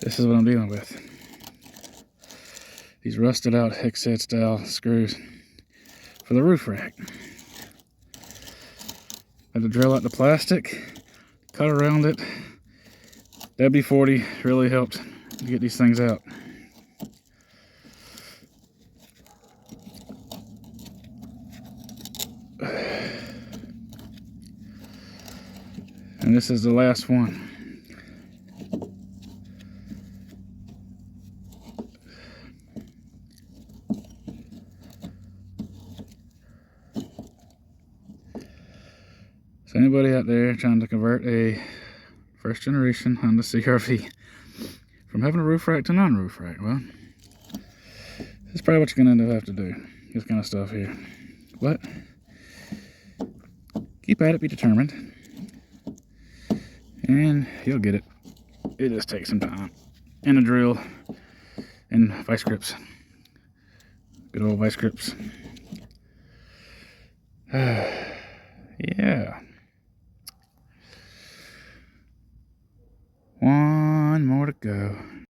This is what I'm dealing with. These rusted out hex set style screws for the roof rack. Had to drill out the plastic, cut around it. WD-40 really helped to get these things out. And this is the last one. So anybody out there trying to convert a first generation Honda CRV from having a roof rack to non-roof rack, well, this is probably what you're going to have to do. This kind of stuff here. But keep at it, be determined, and you'll get it. It just takes some time and a drill and vice grips. Good old vice grips. Yeah.